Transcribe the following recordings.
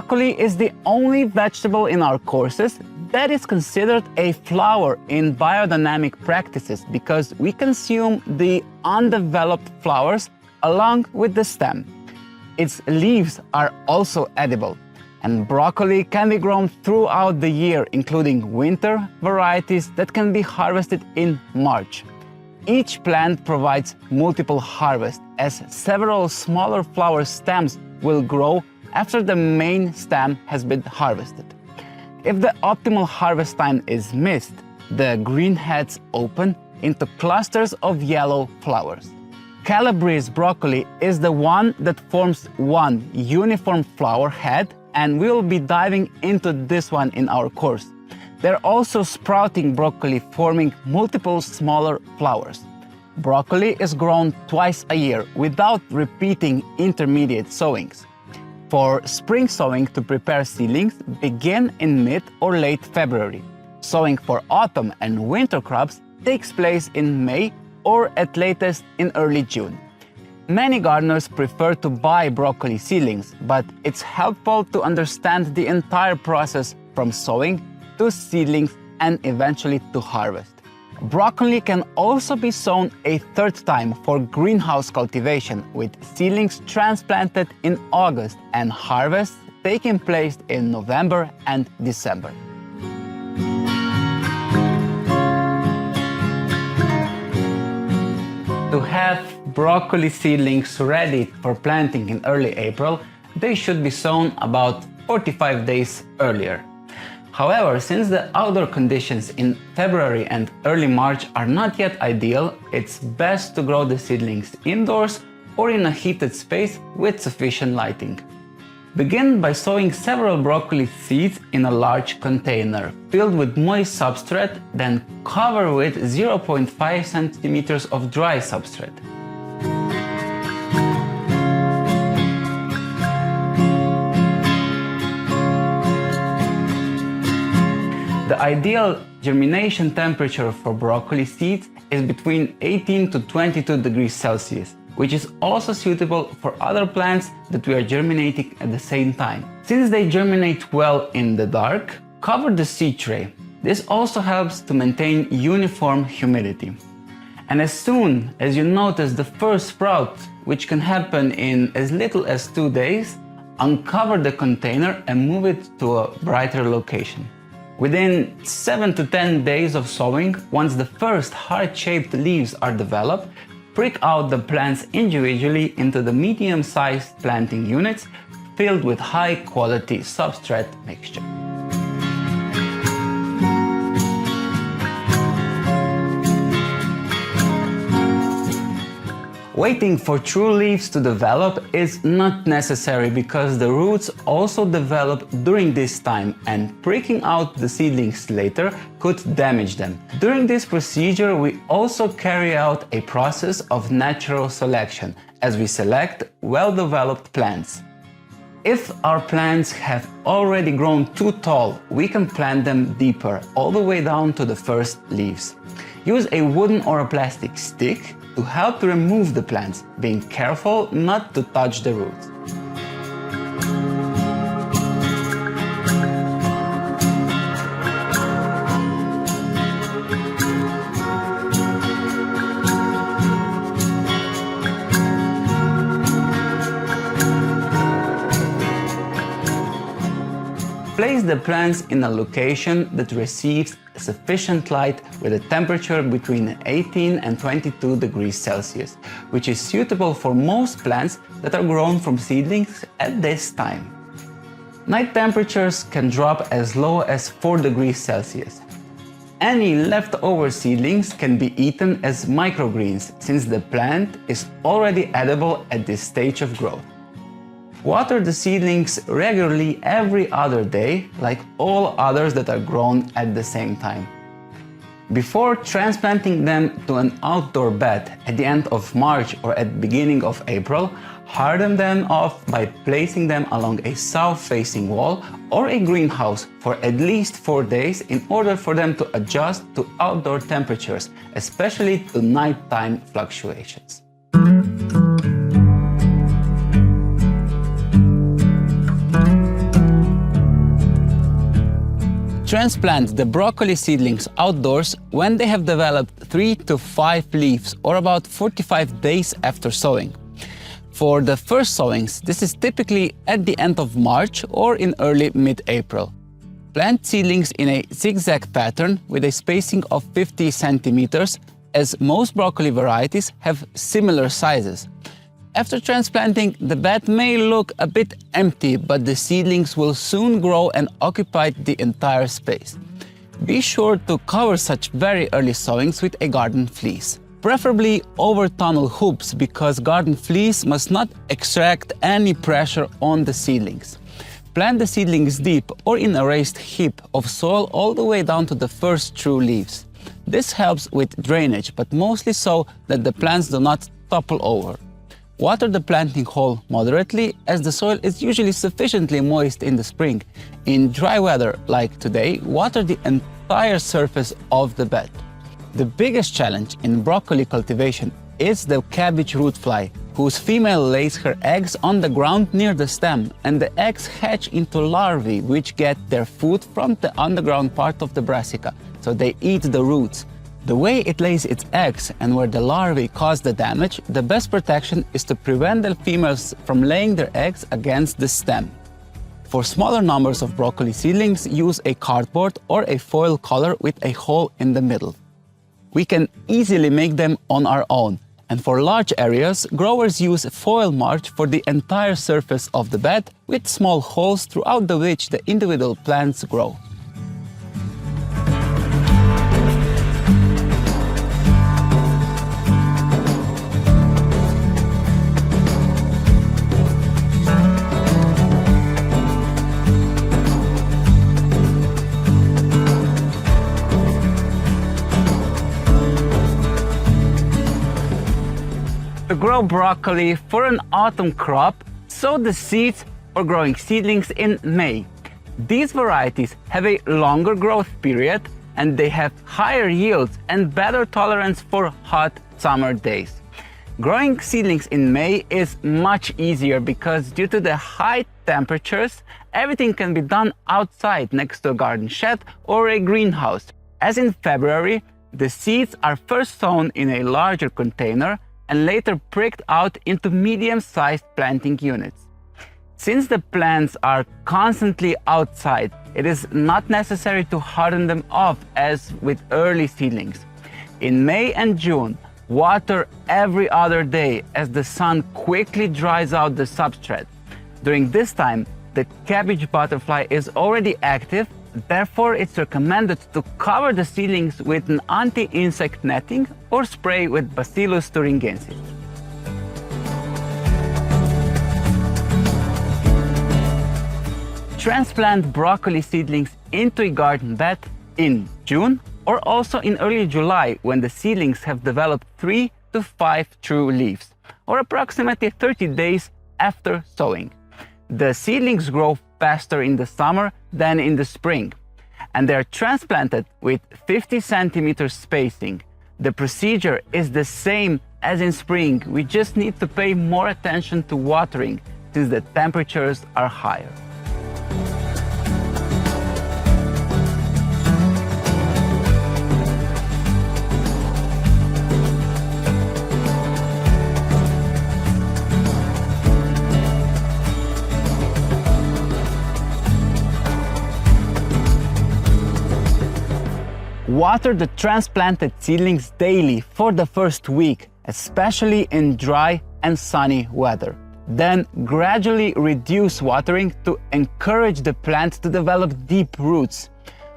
Broccoli is the only vegetable in our courses that is considered a flower in biodynamic practices because we consume the undeveloped flowers along with the stem. Its leaves are also edible, and broccoli can be grown throughout the year, including winter varieties that can be harvested in March. Each plant provides multiple harvests, as several smaller flower stems will grow after the main stem has been harvested. If the optimal harvest time is missed, the green heads open into clusters of yellow flowers. Calabrese broccoli is the one that forms one uniform flower head, and we will be diving into this one in our course. There are also sprouting broccoli forming multiple smaller flowers. Broccoli is grown twice a year without repeating intermediate sowings. For spring sowing to prepare seedlings, begin in mid or late February. Sowing for autumn and winter crops takes place in May or at latest in early June. Many gardeners prefer to buy broccoli seedlings, but it's helpful to understand the entire process from sowing to seedlings and eventually to harvest. Broccoli can also be sown a third time for greenhouse cultivation, with seedlings transplanted in August and harvests taking place in November and December. To have broccoli seedlings ready for planting in early April, they should be sown about 45 days earlier. However, since the outdoor conditions in February and early March are not yet ideal, it's best to grow the seedlings indoors or in a heated space with sufficient lighting. Begin by sowing several broccoli seeds in a large container filled with moist substrate, then cover with 0.5 centimeters of dry substrate. The ideal germination temperature for broccoli seeds is between 18 to 22 degrees Celsius, which is also suitable for other plants that we are germinating at the same time. Since they germinate well in the dark, cover the seed tray. This also helps to maintain uniform humidity. And as soon as you notice the first sprout, which can happen in as little as 2 days, uncover the container and move it to a brighter location. Within 7 to 10 days of sowing, once the first heart-shaped leaves are developed, prick out the plants individually into the medium-sized planting units filled with high-quality substrate mixture. Waiting for true leaves to develop is not necessary because the roots also develop during this time, and pricking out the seedlings later could damage them. During this procedure, we also carry out a process of natural selection as we select well-developed plants. If our plants have already grown too tall, we can plant them deeper, all the way down to the first leaves. Use a wooden or a plastic stick to help to remove the plants, being careful not to touch the roots. Place the plants in a location that receives sufficient light with a temperature between 18 and 22 degrees Celsius, which is suitable for most plants that are grown from seedlings at this time. Night temperatures can drop as low as 4 degrees Celsius. Any leftover seedlings can be eaten as microgreens since the plant is already edible at this stage of growth. Water the seedlings regularly every other day, like all others that are grown at the same time. Before transplanting them to an outdoor bed at the end of March or at the beginning of April, harden them off by placing them along a south-facing wall or a greenhouse for at least 4 days in order for them to adjust to outdoor temperatures, especially to nighttime fluctuations. Transplant the broccoli seedlings outdoors when they have developed 3 to 5 leaves, or about 45 days after sowing. For the first sowings, this is typically at the end of March or in early mid-April. Plant seedlings in a zigzag pattern with a spacing of 50 centimeters, as most broccoli varieties have similar sizes. After transplanting, the bed may look a bit empty, but the seedlings will soon grow and occupy the entire space. Be sure to cover such very early sowings with a garden fleece, preferably over tunnel hoops, because garden fleece must not extract any pressure on the seedlings. Plant the seedlings deep or in a raised heap of soil all the way down to the first true leaves. This helps with drainage, but mostly so that the plants do not topple over. Water the planting hole moderately, as the soil is usually sufficiently moist in the spring. In dry weather like today, water the entire surface of the bed. The biggest challenge in broccoli cultivation is the cabbage root fly, whose female lays her eggs on the ground near the stem, and the eggs hatch into larvae which get their food from the underground part of the brassica, so they eat the roots. The way it lays its eggs and where the larvae cause the damage, the best protection is to prevent the females from laying their eggs against the stem. For smaller numbers of broccoli seedlings, use a cardboard or a foil collar with a hole in the middle. We can easily make them on our own, and for large areas, growers use foil mulch for the entire surface of the bed with small holes throughout which the individual plants grow. To grow broccoli for an autumn crop, sow the seeds for growing seedlings in May. These varieties have a longer growth period, and they have higher yields and better tolerance for hot summer days. Growing seedlings in May is much easier because due to the high temperatures, everything can be done outside next to a garden shed or a greenhouse. As in February, the seeds are first sown in a larger container and later pricked out into medium-sized planting units. Since the plants are constantly outside, it is not necessary to harden them off as with early seedlings. In May and June, water every other day as the sun quickly dries out the substrate. During this time, the cabbage butterfly is already active. Therefore, it's recommended to cover the seedlings with an anti-insect netting or spray with Bacillus thuringiensis. Transplant broccoli seedlings into a garden bed in June or also in early July when the seedlings have developed 3 to 5 true leaves, or approximately 30 days after sowing. The seedlings grow faster in the summer than in the spring, and they are transplanted with 50 centimeter spacing. The procedure is the same as in spring. We just need to pay more attention to watering since the temperatures are higher. Water the transplanted seedlings daily for the first week, especially in dry and sunny weather. Then gradually reduce watering to encourage the plant to develop deep roots.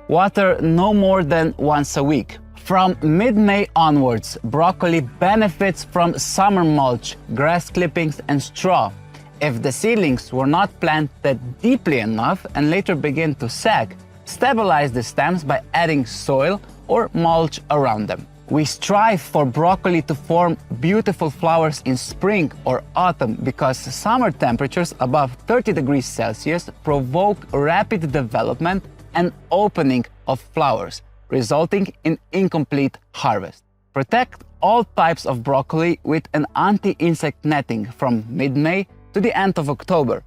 Water no more than once a week. From mid-May onwards, broccoli benefits from summer mulch, grass clippings, and straw. If the seedlings were not planted deeply enough and later begin to sag, stabilize the stems by adding soil or mulch around them. We strive for broccoli to form beautiful flowers in spring or autumn because summer temperatures above 30 degrees Celsius provoke rapid development and opening of flowers, resulting in incomplete harvest. Protect all types of broccoli with an anti-insect netting from mid-May to the end of October.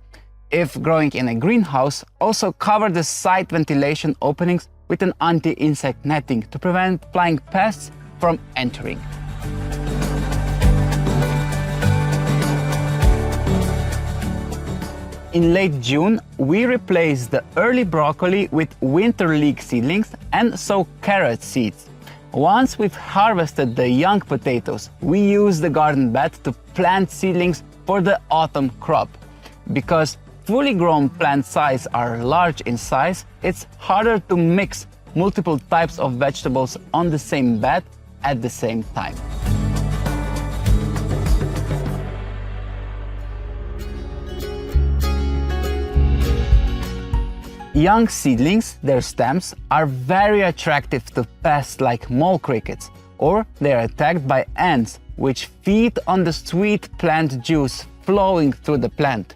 If growing in a greenhouse, also cover the side ventilation openings with an anti-insect netting to prevent flying pests from entering. In late June, we replaced the early broccoli with winter leek seedlings and sow carrot seeds. Once we've harvested the young potatoes, we use the garden bed to plant seedlings for the autumn crop. Because fully grown plant sizes are large in size, it's harder to mix multiple types of vegetables on the same bed at the same time. Young seedlings, their stems, are very attractive to pests like mole crickets, or they are attacked by ants, which feed on the sweet plant juice flowing through the plant.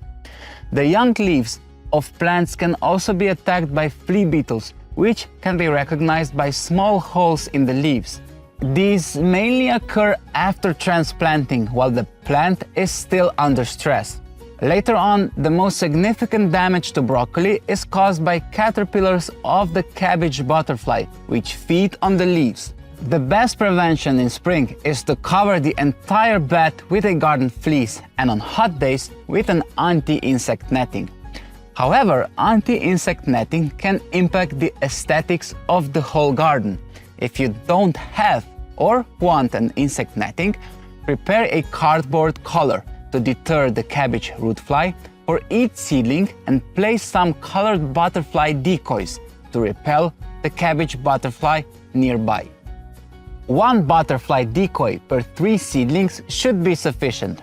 The young leaves of plants can also be attacked by flea beetles, which can be recognized by small holes in the leaves. These mainly occur after transplanting while the plant is still under stress. Later on, the most significant damage to broccoli is caused by caterpillars of the cabbage butterfly, which feed on the leaves. The best prevention in spring is to cover the entire bed with a garden fleece and on hot days with an anti-insect netting. However, anti-insect netting can impact the aesthetics of the whole garden. If you don't have or want an insect netting, prepare a cardboard collar to deter the cabbage root fly for each seedling and place some colored butterfly decoys to repel the cabbage butterfly nearby. 1 butterfly decoy per 3 seedlings should be sufficient.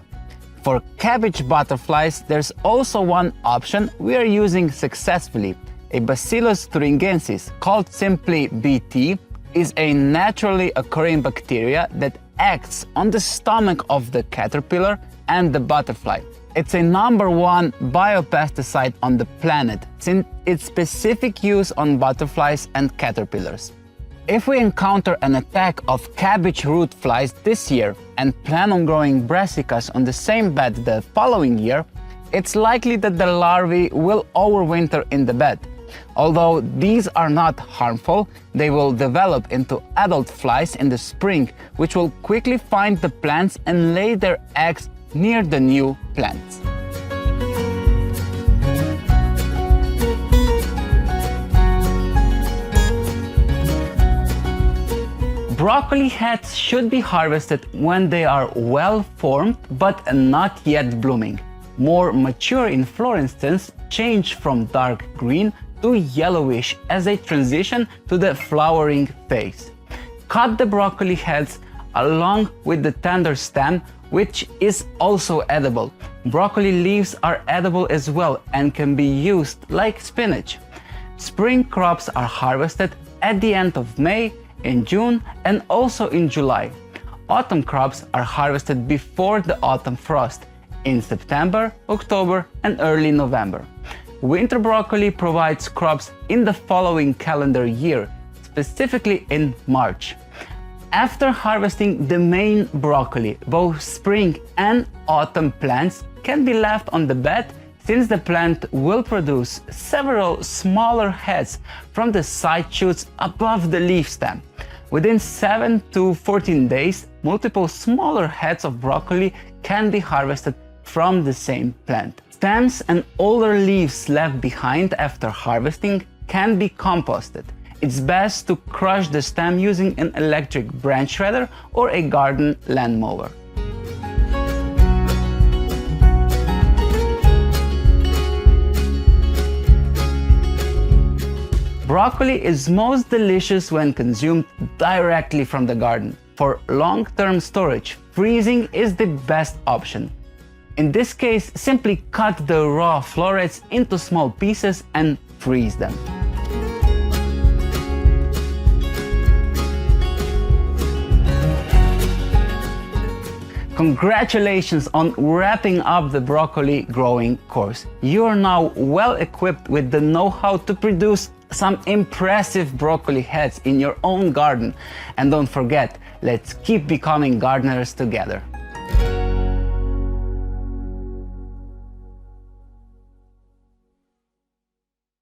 For cabbage butterflies, there's also one option we are using successfully. A Bacillus thuringiensis, called simply BT, is a naturally occurring bacteria that acts on the stomach of the caterpillar and the butterfly. It's a #1 biopesticide on the planet, since its specific use on butterflies and caterpillars. If we encounter an attack of cabbage root flies this year and plan on growing brassicas on the same bed the following year, it's likely that the larvae will overwinter in the bed. Although these are not harmful, they will develop into adult flies in the spring, which will quickly find the plants and lay their eggs near the new plants. Broccoli heads should be harvested when they are well formed but not yet blooming. More mature inflorescences change from dark green to yellowish as they transition to the flowering phase. Cut the broccoli heads along with the tender stem, which is also edible. Broccoli leaves are edible as well and can be used like spinach. Spring crops are harvested at the end of May, in June, and also in July. Autumn crops are harvested before the autumn frost, in September, October, and early November. Winter broccoli provides crops in the following calendar year, specifically in March. After harvesting the main broccoli, both spring and autumn plants can be left on the bed, since the plant will produce several smaller heads from the side shoots above the leaf stem. Within 7 to 14 days, multiple smaller heads of broccoli can be harvested from the same plant. Stems and older leaves left behind after harvesting can be composted. It's best to crush the stem using an electric branch shredder or a garden lawnmower. Broccoli is most delicious when consumed directly from the garden. For long-term storage, freezing is the best option. In this case, simply cut the raw florets into small pieces and freeze them. Congratulations on wrapping up the broccoli growing course. You are now well equipped with the know-how to produce some impressive broccoli heads in your own garden. And don't forget, let's keep becoming gardeners together.